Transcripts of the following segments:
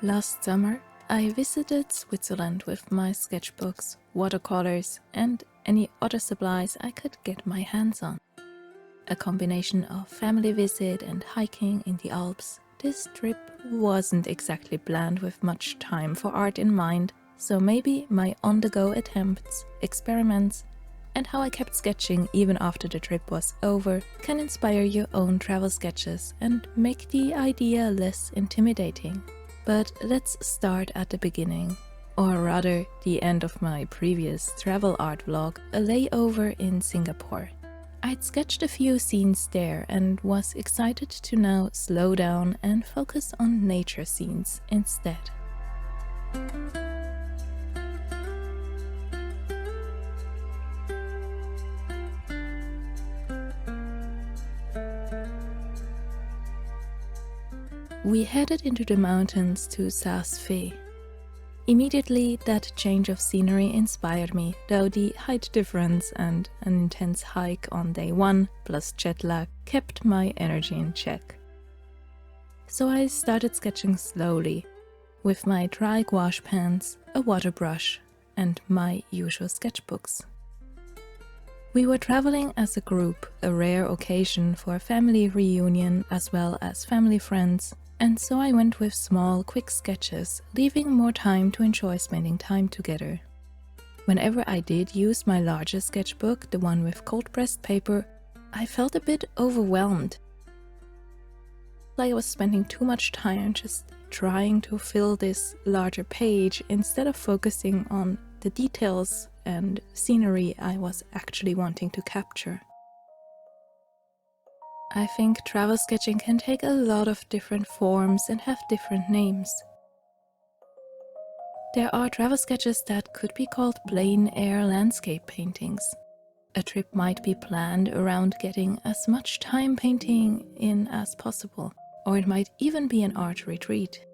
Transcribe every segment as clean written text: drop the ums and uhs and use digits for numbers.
Last summer, I visited Switzerland with my sketchbooks, watercolors, and any other supplies I could get my hands on. A combination of family visit and hiking in the Alps, this trip wasn't exactly planned with much time for art in mind, so maybe my on-the-go attempts, experiments, and how I kept sketching even after the trip was over can inspire your own travel sketches and make the idea less intimidating. But let's start at the beginning, or rather the end of my previous travel art vlog, a layover in Singapore. I'd sketched a few scenes there and was excited to now slow down and focus on nature scenes instead. We headed into the mountains to South Fe. Immediately, that change of scenery inspired me, though the height difference and an intense hike on day one plus jet lag kept my energy in check. So I started sketching slowly, with my dry gouache pens, a water brush, and my usual sketchbooks. We were traveling as a group, a rare occasion for a family reunion as well as family friends, and so I went with small, quick sketches, leaving more time to enjoy spending time together. Whenever I did use my larger sketchbook, the one with cold-pressed paper, I felt a bit overwhelmed. Like I was spending too much time just trying to fill this larger page instead of focusing on the details and scenery I was actually wanting to capture. I think travel sketching can take a lot of different forms and have different names. There are travel sketches that could be called plein air landscape paintings. A trip might be planned around getting as much time painting in as possible, or it might even be an art retreat.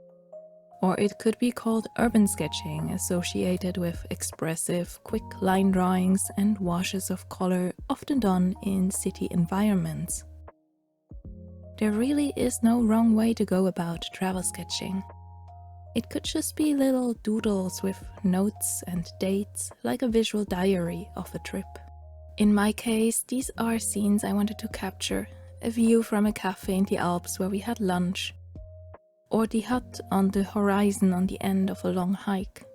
Or it could be called urban sketching, associated with expressive, quick line drawings and washes of color often done in city environments. There really is no wrong way to go about travel sketching. It could just be little doodles with notes and dates, like a visual diary of a trip. In my case, these are scenes I wanted to capture, a view from a cafe in the Alps where we had lunch, or the hut on the horizon on the end of a long hike.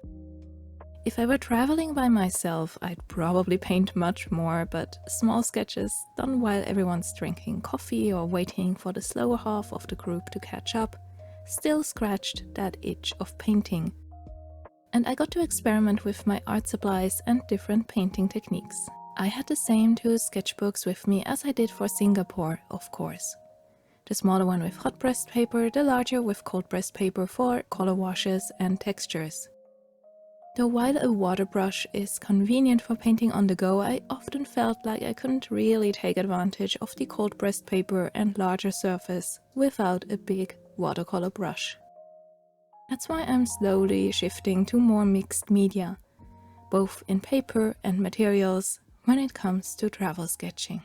If I were traveling by myself, I'd probably paint much more, but small sketches done while everyone's drinking coffee or waiting for the slower half of the group to catch up still scratched that itch of painting. And I got to experiment with my art supplies and different painting techniques. I had the same two sketchbooks with me as I did for Singapore, of course. The smaller one with hot pressed paper, the larger with cold pressed paper for color washes and textures. Though while a water brush is convenient for painting on the go, I often felt like I couldn't really take advantage of the cold pressed paper and larger surface without a big watercolor brush. That's why I'm slowly shifting to more mixed media, both in paper and materials, when it comes to travel sketching.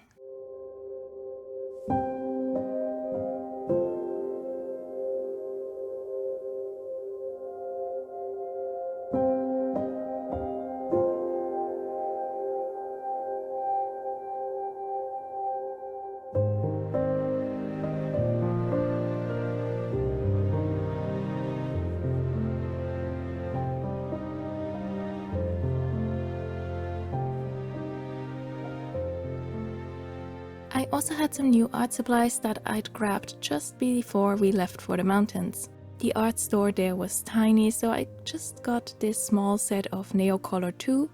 I also had some new art supplies that I'd grabbed just before we left for the mountains. The art store there was tiny, so I just got this small set of Neocolor II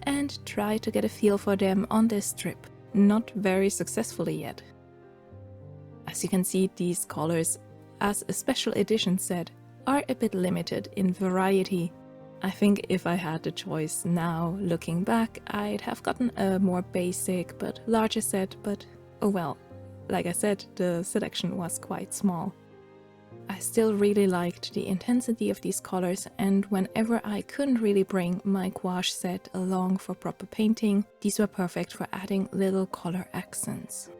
and tried to get a feel for them on this trip. Not very successfully yet. As you can see, these colors, as a special edition set, are a bit limited in variety. I think if I had the choice now, looking back, I'd have gotten a more basic but larger set, but oh well, like I said, the selection was quite small. I still really liked the intensity of these colors, and whenever I couldn't really bring my gouache set along for proper painting, these were perfect for adding little color accents.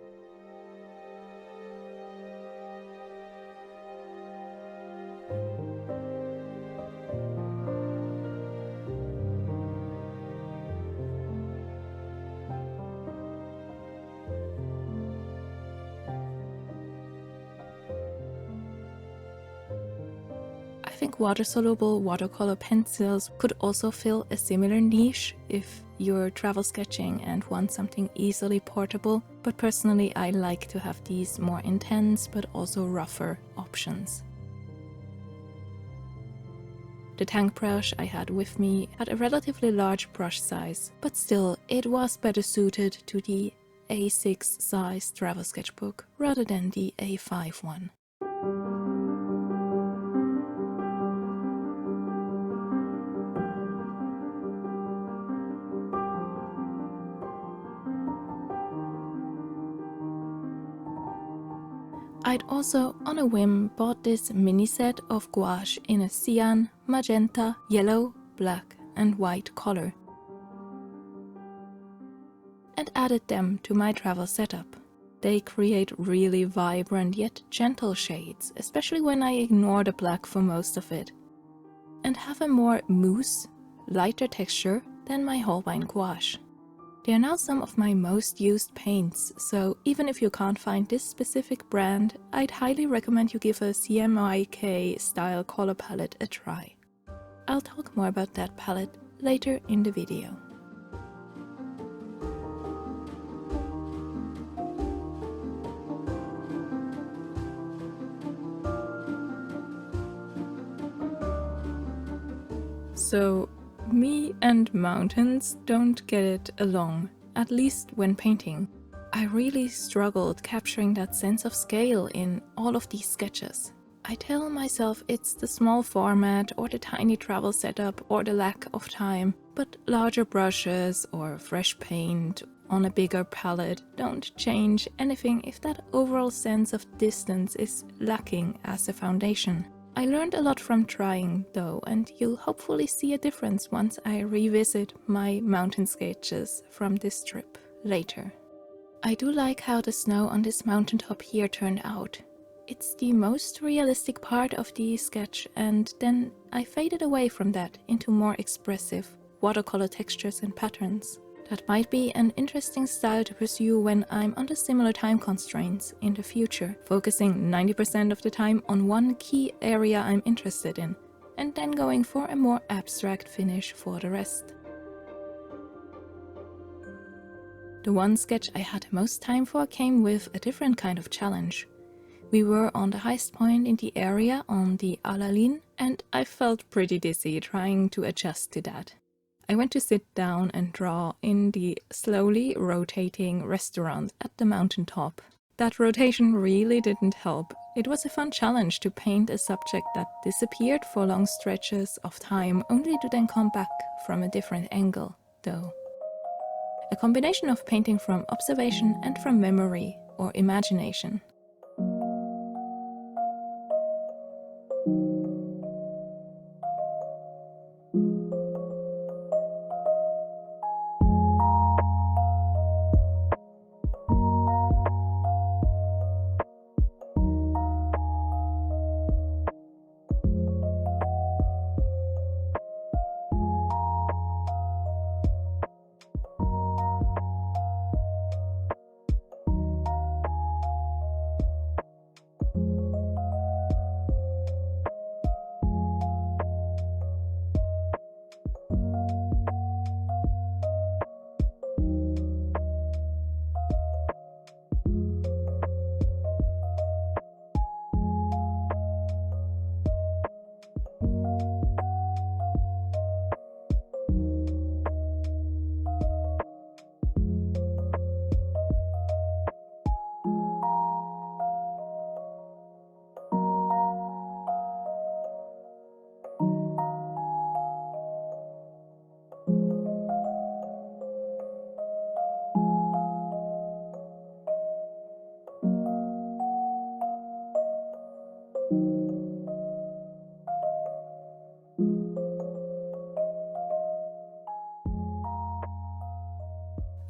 think water-soluble watercolor pencils could also fill a similar niche if you're travel sketching and want something easily portable, but personally I like to have these more intense but also rougher options. The tank brush I had with me had a relatively large brush size, but still it was better suited to the A6 size travel sketchbook rather than the A5 one. I'd also, on a whim, bought this mini set of gouache in a cyan, magenta, yellow, black and white color, and added them to my travel setup. They create really vibrant yet gentle shades, especially when I ignore the black for most of it, and have a more mousse, lighter texture than my Holbein Gouache. They are now some of my most used paints, so even if you can't find this specific brand, I'd highly recommend you give a CMYK style color palette a try. I'll talk more about that palette later in the video. So, me and mountains don't get it along, at least when painting. I really struggled capturing that sense of scale in all of these sketches. I tell myself it's the small format or the tiny travel setup or the lack of time, but larger brushes or fresh paint on a bigger palette don't change anything if that overall sense of distance is lacking as a foundation. I learned a lot from trying though, and you'll hopefully see a difference once I revisit my mountain sketches from this trip later. I do like how the snow on this mountaintop here turned out. It's the most realistic part of the sketch, and then I faded away from that into more expressive watercolor textures and patterns. That might be an interesting style to pursue when I'm under similar time constraints in the future, focusing 90% of the time on one key area I'm interested in, and then going for a more abstract finish for the rest. The one sketch I had the most time for came with a different kind of challenge. We were on the highest point in the area on the Alaline, and I felt pretty dizzy trying to adjust to that. I went to sit down and draw in the slowly rotating restaurant at the mountaintop. That rotation really didn't help. It was a fun challenge to paint a subject that disappeared for long stretches of time only to then come back from a different angle, though. A combination of painting from observation and from memory or imagination.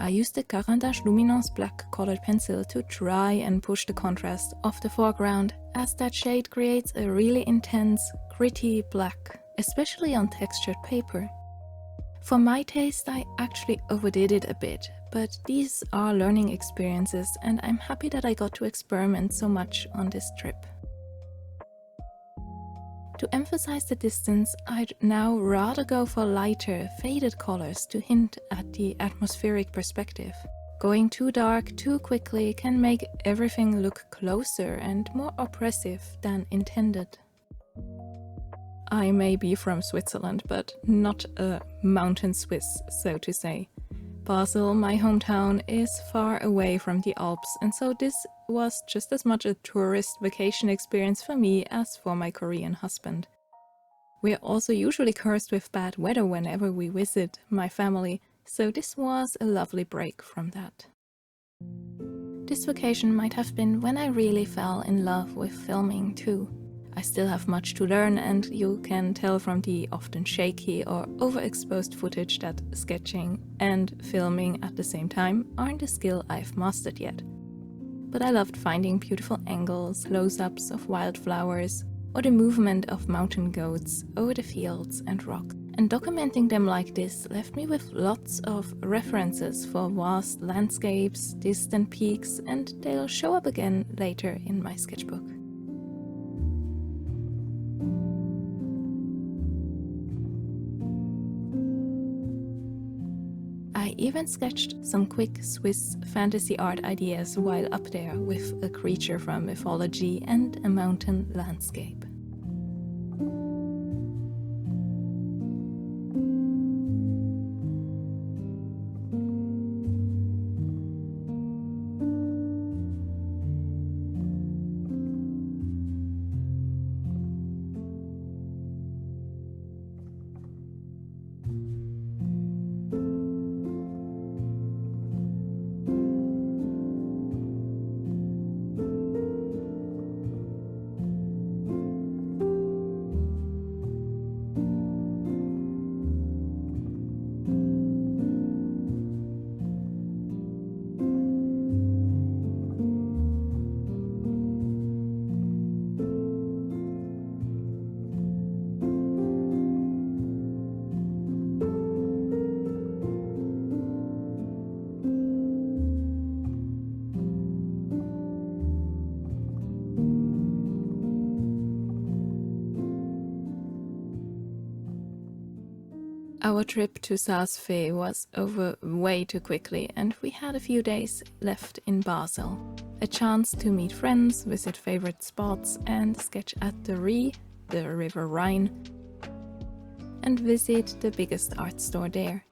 I used the Carandache Luminance black colored pencil to try and push the contrast of the foreground, as that shade creates a really intense, gritty black, especially on textured paper. For my taste, I actually overdid it a bit, but these are learning experiences and I'm happy that I got to experiment so much on this trip. To emphasize the distance, I'd now rather go for lighter, faded colors to hint at the atmospheric perspective. Going too dark too quickly can make everything look closer and more oppressive than intended. I may be from Switzerland, but not a mountain Swiss, so to say. Basel, my hometown, is far away from the Alps, and so this was just as much a tourist vacation experience for me as for my Korean husband. We are also usually cursed with bad weather whenever we visit my family, so this was a lovely break from that. This vacation might have been when I really fell in love with filming too. I still have much to learn, and you can tell from the often shaky or overexposed footage that sketching and filming at the same time aren't a skill I've mastered yet. But I loved finding beautiful angles, close-ups of wildflowers, or the movement of mountain goats over the fields and rock. And documenting them like this left me with lots of references for vast landscapes, distant peaks, and they'll show up again later in my sketchbook. I even sketched some quick Swiss fantasy art ideas while up there with a creature from mythology and a mountain landscape. Our trip to Saas-Fee was over way too quickly, and we had a few days left in Basel. A chance to meet friends, visit favorite spots, and sketch at the Ree, the River Rhine, and visit the biggest art store there.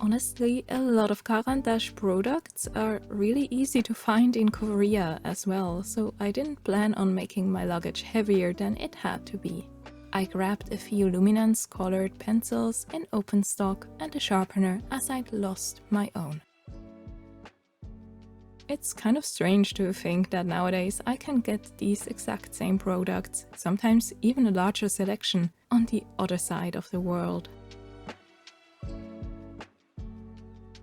Honestly, a lot of Caran d'Ache products are really easy to find in Korea as well, so I didn't plan on making my luggage heavier than it had to be. I grabbed a few luminance colored pencils in open stock and a sharpener as I'd lost my own. It's kind of strange to think that nowadays I can get these exact same products, sometimes even a larger selection, on the other side of the world.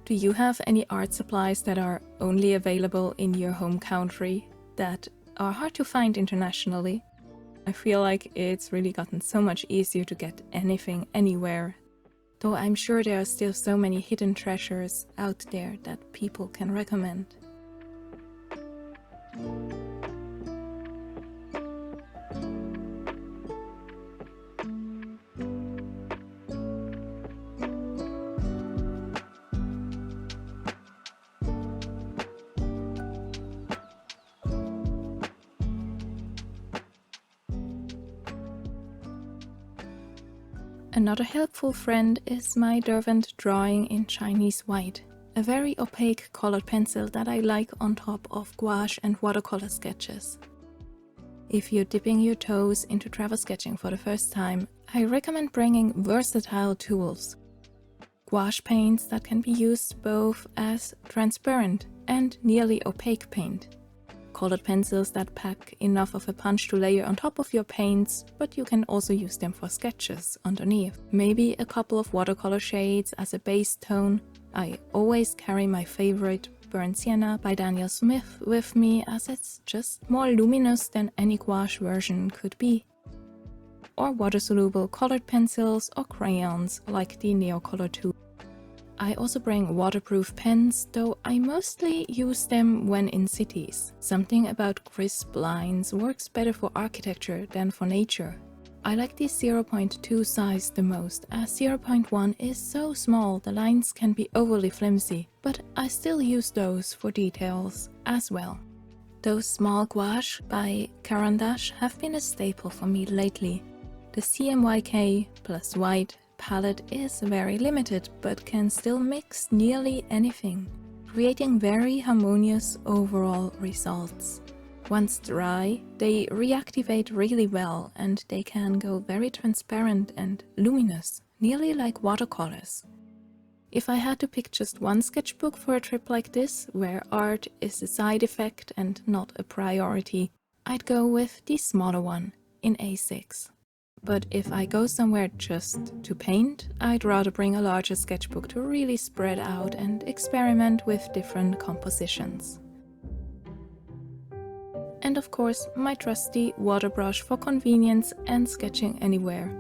Do you have any art supplies that are only available in your home country, that are hard to find internationally? I feel like it's really gotten so much easier to get anything anywhere, though I'm sure there are still so many hidden treasures out there that people can recommend. Another helpful friend is my Derwent drawing in Chinese white, a very opaque colored pencil that I like on top of gouache and watercolor sketches. If you're dipping your toes into travel sketching for the first time, I recommend bringing versatile tools. Gouache paints that can be used both as transparent and nearly opaque paint. Colored pencils that pack enough of a punch to layer on top of your paints, but you can also use them for sketches underneath. Maybe a couple of watercolor shades as a base tone. I always carry my favorite Burnt Sienna by Daniel Smith with me, as it's just more luminous than any gouache version could be. Or water-soluble colored pencils or crayons like the Neocolor II. I also bring waterproof pens, though I mostly use them when in cities. Something about crisp lines works better for architecture than for nature. I like the 0.2 size the most, as 0.1 is so small the lines can be overly flimsy, but I still use those for details as well. Those small gouache by Caran d'Ache have been a staple for me lately. The CMYK plus white palette is very limited but can still mix nearly anything, creating very harmonious overall results. Once dry, they reactivate really well and they can go very transparent and luminous, nearly like watercolors. If I had to pick just one sketchbook for a trip like this, where art is a side effect and not a priority, I'd go with the smaller one in A6. But if I go somewhere just to paint, I'd rather bring a larger sketchbook to really spread out and experiment with different compositions. And of course, my trusty water brush for convenience and sketching anywhere.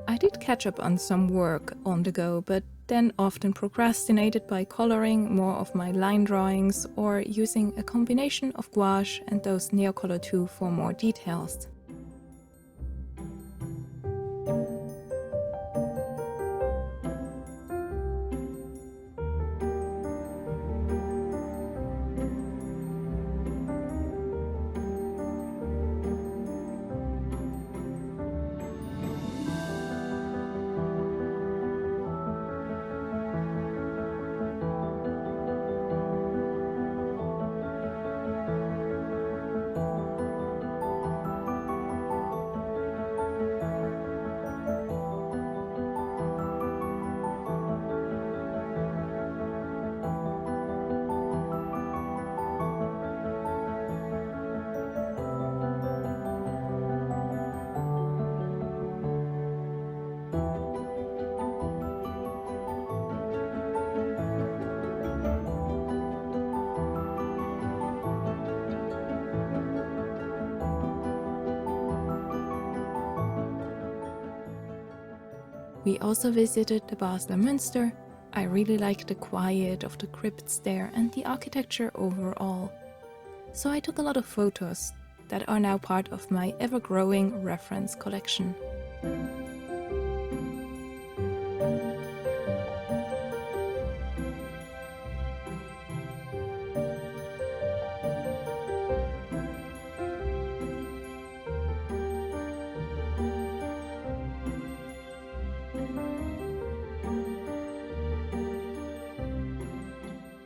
I did catch up on some work on the go, but then often procrastinated by coloring more of my line drawings or using a combination of gouache and those Neocolor II for more details. We also visited the Basel Münster. I really liked the quiet of the crypts there and the architecture overall. So I took a lot of photos that are now part of my ever-growing reference collection.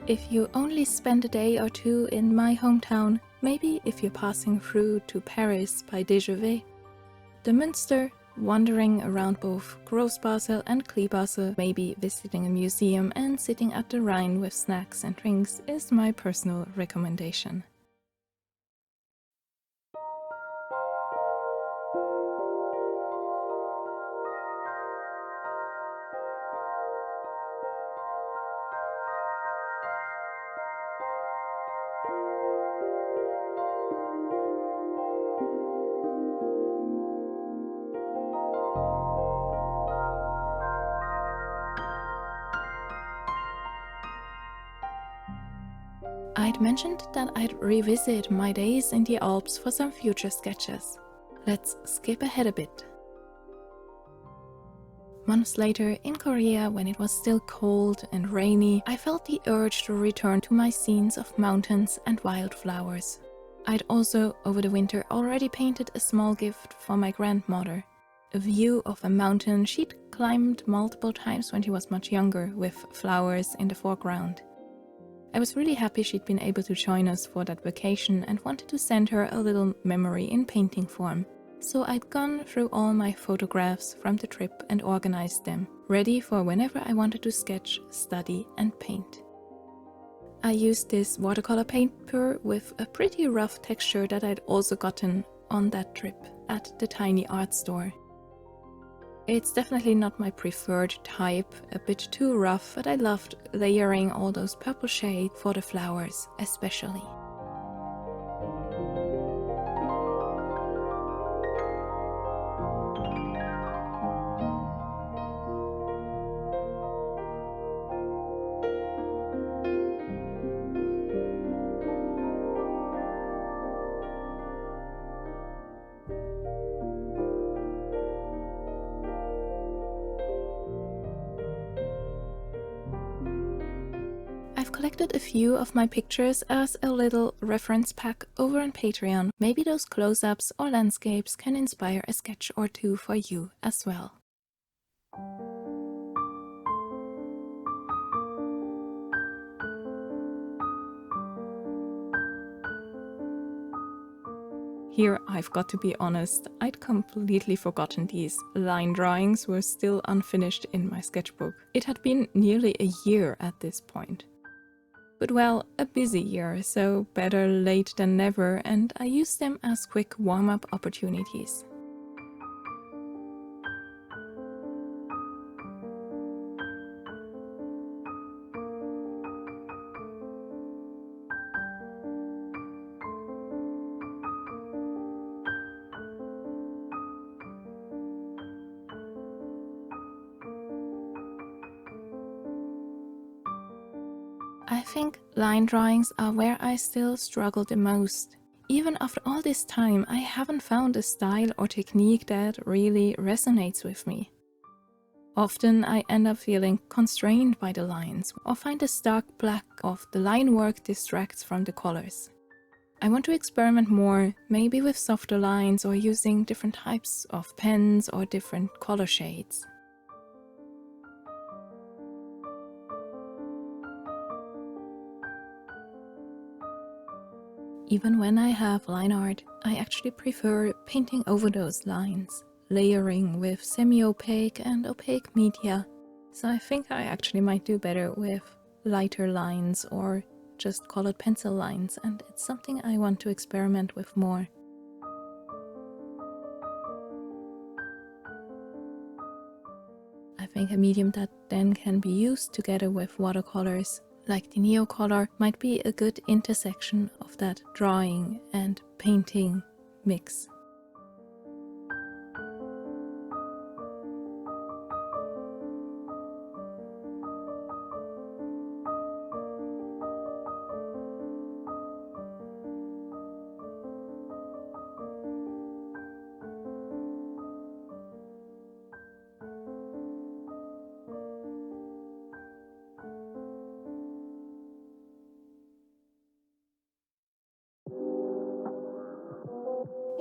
If you only spend a day or two in my hometown, maybe if you're passing through to Paris by Déjeuner, the Münster, wandering around both Gross Basel and Klein Basel, maybe visiting a museum and sitting at the Rhine with snacks and drinks is my personal recommendation. I'd mentioned that I'd revisit my days in the Alps for some future sketches. Let's skip ahead a bit. Months later, in Korea, when it was still cold and rainy, I felt the urge to return to my scenes of mountains and wildflowers. I'd also, over the winter, already painted a small gift for my grandmother. A view of a mountain she'd climbed multiple times when she was much younger, with flowers in the foreground. I was really happy she'd been able to join us for that vacation and wanted to send her a little memory in painting form. So I'd gone through all my photographs from the trip and organized them, ready for whenever I wanted to sketch, study and paint. I used this watercolor paper with a pretty rough texture that I'd also gotten on that trip at the tiny art store. It's definitely not my preferred type, a bit too rough, but I loved layering all those purple shades for the flowers especially. I've collected a few of my pictures as a little reference pack over on Patreon. Maybe those close-ups or landscapes can inspire a sketch or two for you as well. Here I've got to be honest, I'd completely forgotten these line drawings were still unfinished in my sketchbook. It had been nearly a year at this point. But well, a busy year, so better late than never, and I used them as quick warm-up opportunities. I think line drawings are where I still struggle the most. Even after all this time, I haven't found a style or technique that really resonates with me. Often I end up feeling constrained by the lines, or find the stark black of the line work distracts from the colors. I want to experiment more, maybe with softer lines or using different types of pens or different color shades. Even when I have line art, I actually prefer painting over those lines, layering with semi-opaque and opaque media. So I think I actually might do better with lighter lines or just colored pencil lines, and it's something I want to experiment with more. I think a medium that then can be used together with watercolors, like the Neocolor, might be a good intersection of that drawing and painting mix.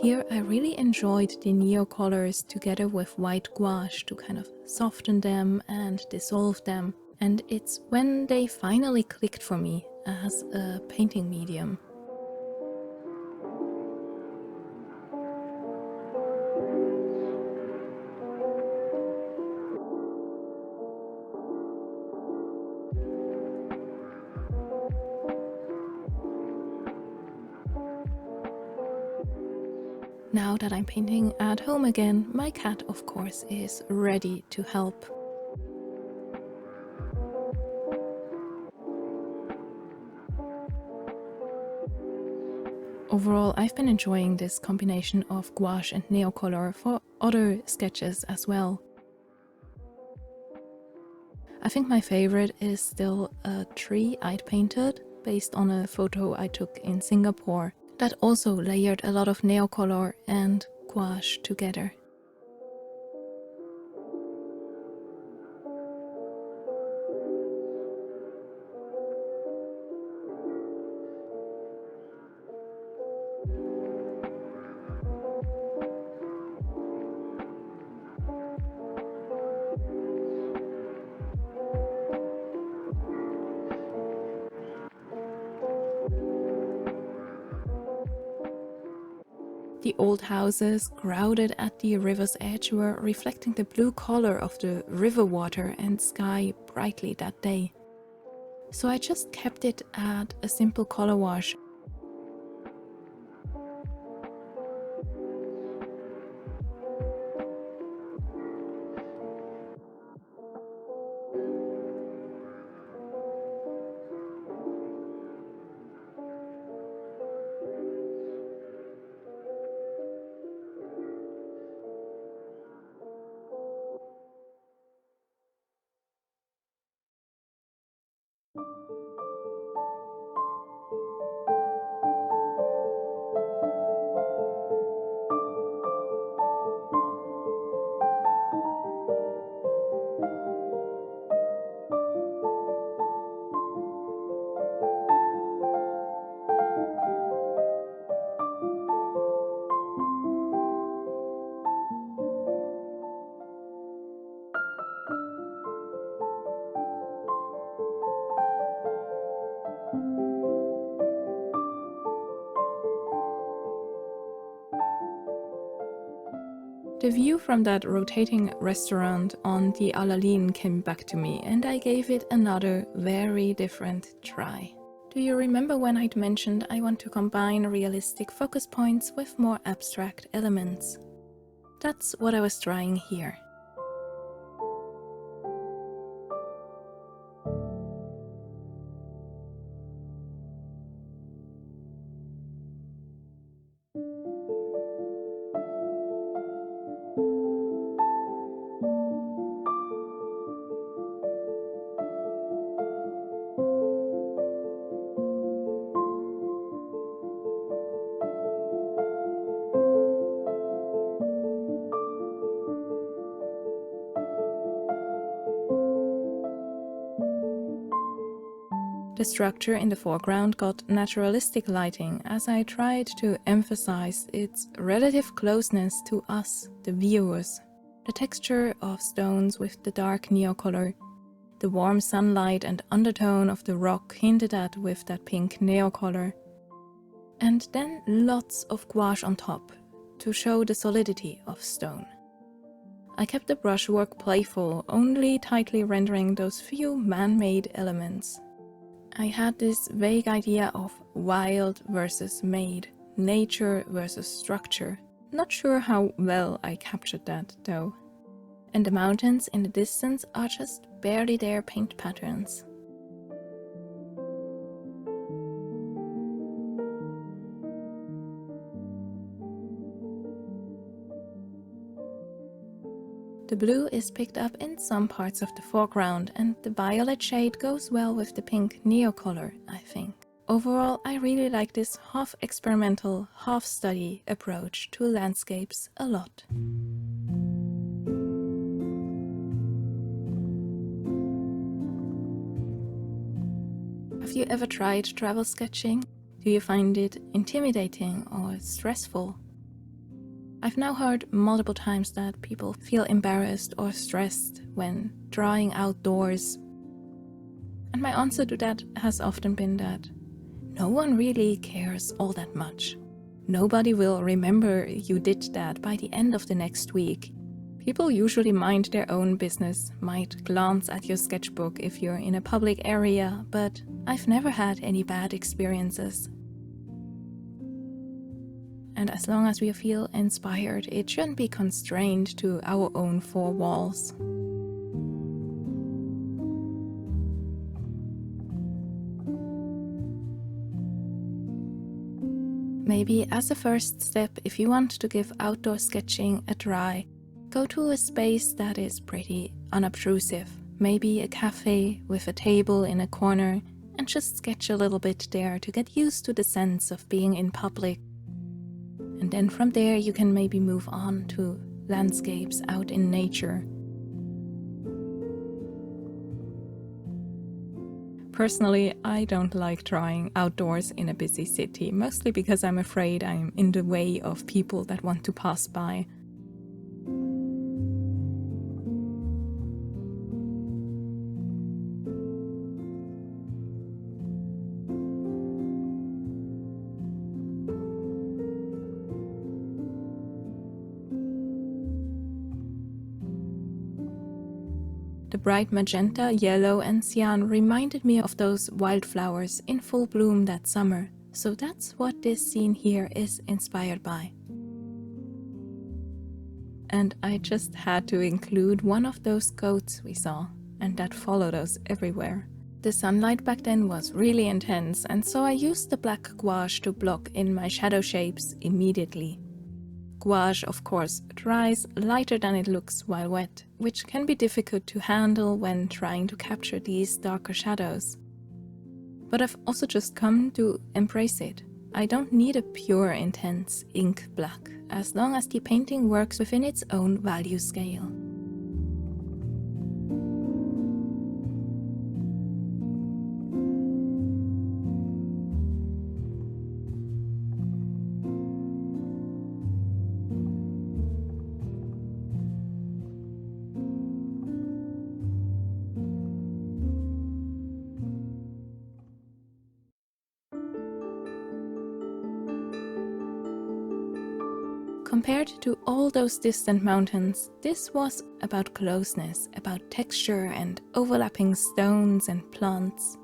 Here I really enjoyed the Neocolors together with white gouache to kind of soften them and dissolve them, and it's when they finally clicked for me as a painting medium. Now that I'm painting at home again, my cat of course is ready to help. Overall, I've been enjoying this combination of gouache and Neocolor for other sketches as well. I think my favorite is still a tree I'd painted based on a photo I took in Singapore that also layered a lot of Neocolor and gouache together. The old houses crowded at the river's edge were reflecting the blue color of the river water and sky brightly that day. So I just kept it at a simple color wash. The view from that rotating restaurant on the Alaline came back to me, and I gave it another very different try. Do you remember when I'd mentioned I want to combine realistic focus points with more abstract elements? That's what I was trying here. The structure in the foreground got naturalistic lighting as I tried to emphasize its relative closeness to us, the viewers. The texture of stones with the dark neocolor, the warm sunlight and undertone of the rock hinted at with that pink neocolor. And then lots of gouache on top to show the solidity of stone. I kept the brushwork playful, only tightly rendering those few man-made elements. I had this vague idea of wild versus made, nature versus structure. Not sure how well I captured that, though. And the mountains in the distance are just barely there paint patterns. The blue is picked up in some parts of the foreground, and the violet shade goes well with the pink neocolor, I think. Overall, I really like this half-experimental, half-study approach to landscapes a lot. Have you ever tried travel sketching? Do you find it intimidating or stressful? I've now heard multiple times that people feel embarrassed or stressed when drawing outdoors. And my answer to that has often been that no one really cares all that much. Nobody will remember you did that by the end of the next week. People usually mind their own business, might glance at your sketchbook if you're in a public area, but I've never had any bad experiences. And as long as we feel inspired, it shouldn't be constrained to our own four walls. Maybe as a first step, if you want to give outdoor sketching a try, go to a space that is pretty unobtrusive. Maybe a cafe with a table in a corner, and just sketch a little bit there to get used to the sense of being in public. And then from there you can maybe move on to landscapes out in nature. Personally, I don't like drawing outdoors in a busy city, mostly because I'm afraid I'm in the way of people that want to pass by. The bright magenta, yellow and cyan reminded me of those wildflowers in full bloom that summer, so that's what this scene here is inspired by. And I just had to include one of those goats we saw, and that followed us everywhere. The sunlight back then was really intense, and so I used the black gouache to block in my shadow shapes immediately. Gouache, of course, dries lighter than it looks while wet, which can be difficult to handle when trying to capture these darker shadows. But I've also just come to embrace it. I don't need a pure, intense ink black, as long as the painting works within its own value scale. Compared to all those distant mountains, this was about closeness, about texture and overlapping stones and plants.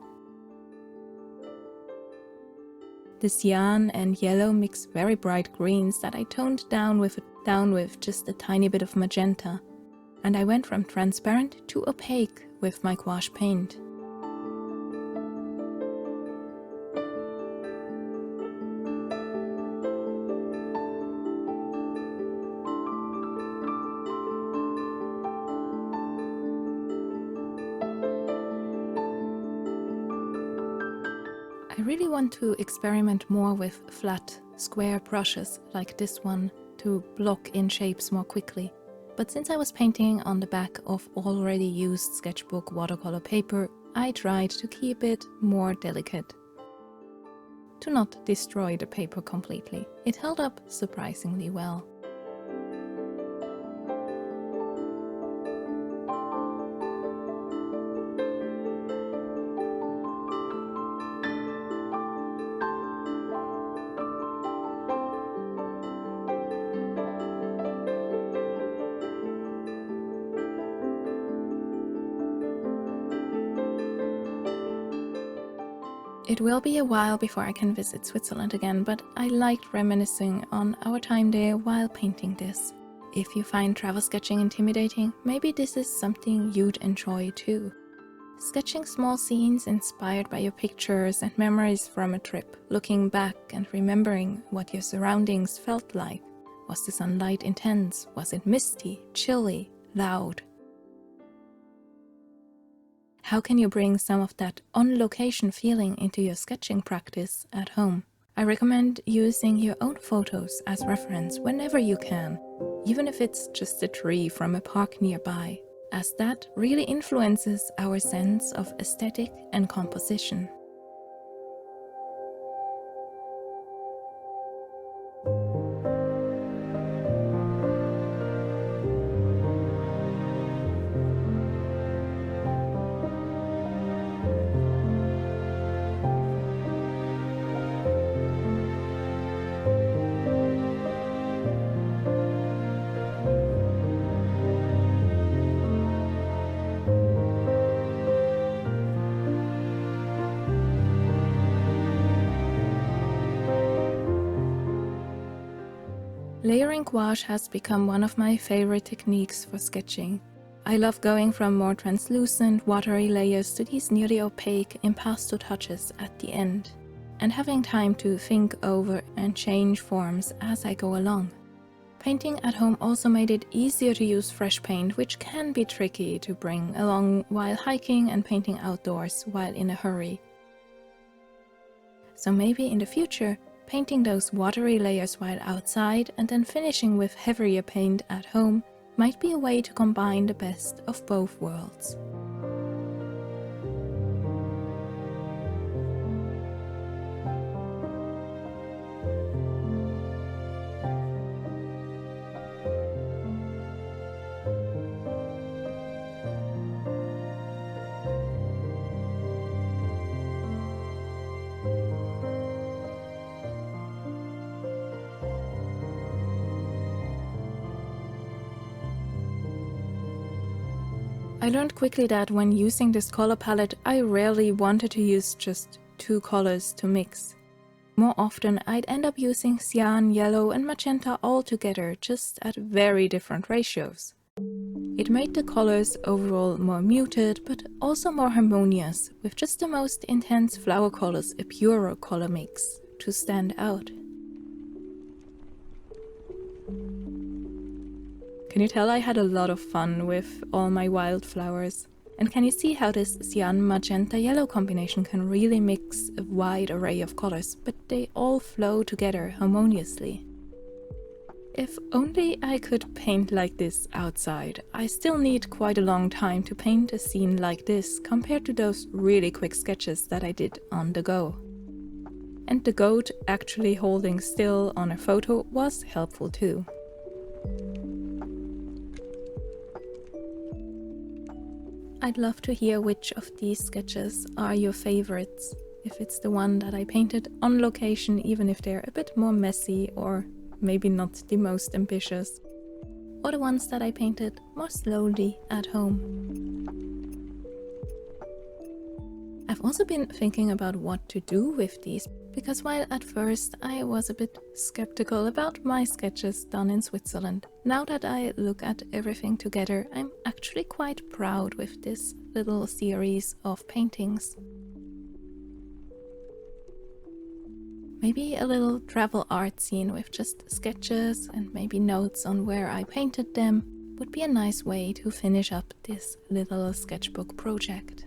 The cyan and yellow mix very bright greens that I toned down with just a tiny bit of magenta, and I went from transparent to opaque with my gouache paint. I really want to experiment more with flat, square brushes like this one to block in shapes more quickly. But since I was painting on the back of already used sketchbook watercolor paper, I tried to keep it more delicate, to not destroy the paper completely. It held up surprisingly well. It will be a while before I can visit Switzerland again, but I liked reminiscing on our time there while painting this. If you find travel sketching intimidating, maybe this is something you'd enjoy too. Sketching small scenes inspired by your pictures and memories from a trip, looking back and remembering what your surroundings felt like. Was the sunlight intense? Was it misty, chilly, loud? How can you bring some of that on-location feeling into your sketching practice at home? I recommend using your own photos as reference whenever you can, even if it's just a tree from a park nearby, as that really influences our sense of aesthetic and composition. Layering gouache has become one of my favorite techniques for sketching. I love going from more translucent, watery layers to these nearly opaque impasto touches at the end, and having time to think over and change forms as I go along. Painting at home also made it easier to use fresh paint, which can be tricky to bring along while hiking and painting outdoors while in a hurry. So maybe in the future, painting those watery layers while outside and then finishing with heavier paint at home might be a way to combine the best of both worlds. I learned quickly that when using this color palette, I rarely wanted to use just two colors to mix. More often, I'd end up using cyan, yellow and magenta all together, just at very different ratios. It made the colors overall more muted, but also more harmonious, with just the most intense flower colors, a purer color mix, to stand out. Can you tell I had a lot of fun with all my wildflowers? And can you see how this cyan magenta yellow combination can really mix a wide array of colors, but they all flow together harmoniously? If only I could paint like this outside. I still need quite a long time to paint a scene like this compared to those really quick sketches that I did on the go. And the goat actually holding still on a photo was helpful too. I'd love to hear which of these sketches are your favorites, if it's the one that I painted on location, even if they're a bit more messy, or maybe not the most ambitious, or the ones that I painted more slowly at home. I've also been thinking about what to do with these, because while at first I was a bit skeptical about my sketches done in Switzerland, now that I look at everything together, I'm actually quite proud with this little series of paintings. Maybe a little travel art scene with just sketches and maybe notes on where I painted them would be a nice way to finish up this little sketchbook project.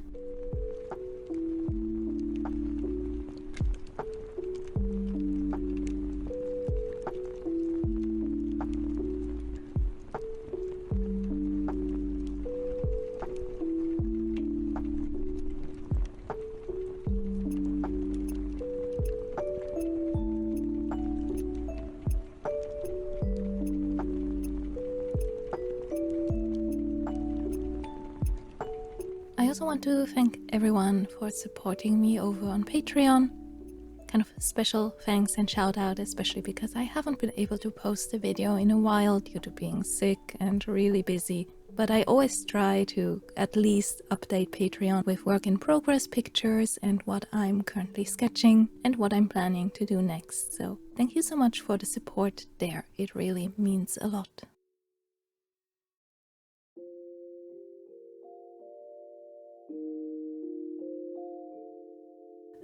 I also want to thank everyone for supporting me over on Patreon. Kind of special thanks and shout out, especially because I haven't been able to post a video in a while due to being sick and really busy. But I always try to at least update Patreon with work in progress pictures and what I'm currently sketching and what I'm planning to do next. So thank you so much for the support there. It really means a lot.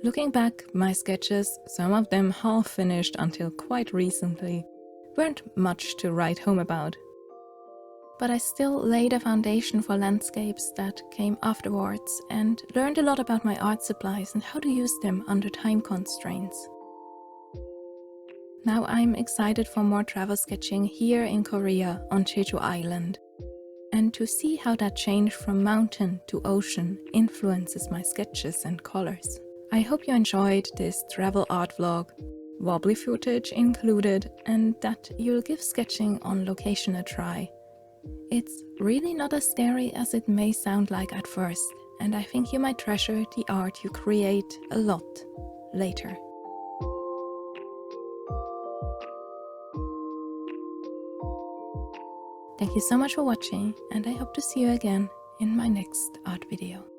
Looking back, my sketches, some of them half finished until quite recently, weren't much to write home about. But I still laid a foundation for landscapes that came afterwards and learned a lot about my art supplies and how to use them under time constraints. Now I'm excited for more travel sketching here in Korea on Jeju Island, and to see how that change from mountain to ocean influences my sketches and colors. I hope you enjoyed this travel art vlog, wobbly footage included, and that you'll give sketching on location a try. It's really not as scary as it may sound like at first, and I think you might treasure the art you create a lot later. Thank you so much for watching, and I hope to see you again in my next art video.